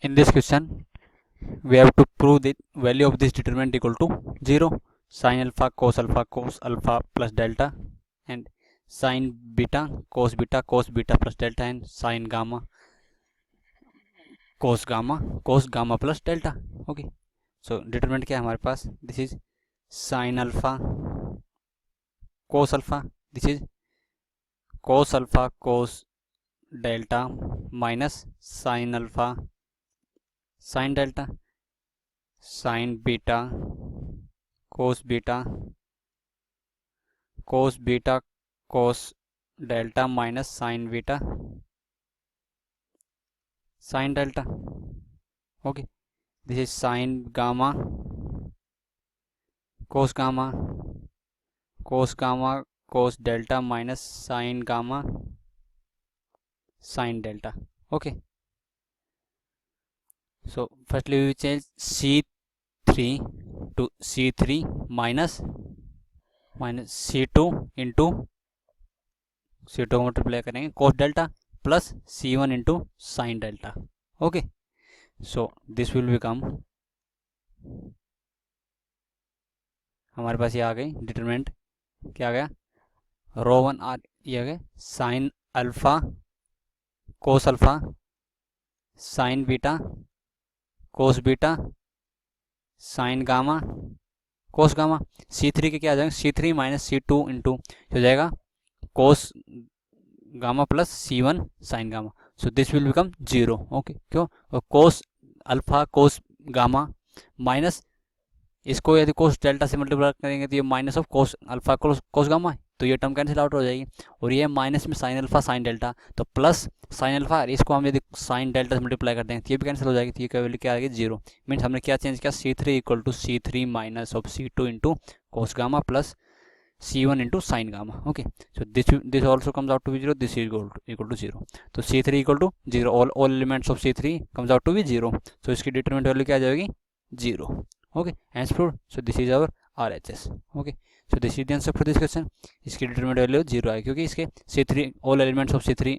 In this question we have to prove the value of this determinant equal to 0. Sin alpha cos alpha plus delta, and sin beta cos beta plus delta, and sin gamma cos gamma plus delta. Okay, so determinant क्या है हमारे पास? This is sin alpha cos alpha, this is cos alpha cos delta minus sin alpha sin delta, sin beta cos delta minus sin beta sin delta. Okay, this is sin gamma cos cos delta minus sin gamma sin delta. Okay, so firstly we will change C3 to C3 minus C2 into C2 को multiply करेंगे cos delta plus C1 into sin delta. Okay, so this will become, हमारे पास ये आ गई determinant, क्या आ गया, रो 1 ये आ गया sin alpha cos alpha sin beta cos beta sin gamma cos gamma. C3 के क्या आ जाएगा, C3 माइनस C2 इंटू हो जाएगा cos gamma plus C1 sin gamma. So this will become 0. Okay, क्यों, cos alpha cos gamma minus इसको यदि cos delta से multiply करेंगे तो ये minus of cos alpha cos gamma है, तो ये टर्म कैंसिल आउट हो जाएगी. और ये माइनस में sin अल्फा sin डेल्टा, तो प्लस sin अल्फा, इसको हम यदि sin डेल्टा से मल्टीप्लाई करते हैं तो ये भी कैंसिल हो जाएगी. तो ये वैल्यू क्या आ गई, 0. मीन्स हमने क्या चेंज किया, C3 equal to C3 minus of C2 into cos gamma plus C1 into sin gamma. Okay, so this also comes out to be 0, this equal to 0. तो C3 equal to 0, all elements of C3 comes out to be 0. So इसकी determinant value क्या आ जाएगी, 0. Okay, hence proved. So this is our RHS. Okay, so this is the answer for this question. इसकी determinant value 0 है क्योंकि इसके C3 all elements of C3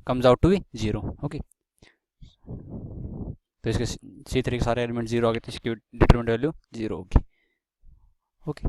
comes out to be 0. Okay, तो इसके C3 के सारे एलिमेंट 0 आ गए तो इसकी डिटरमिनेंट वैल्यू 0 होगी. ओके.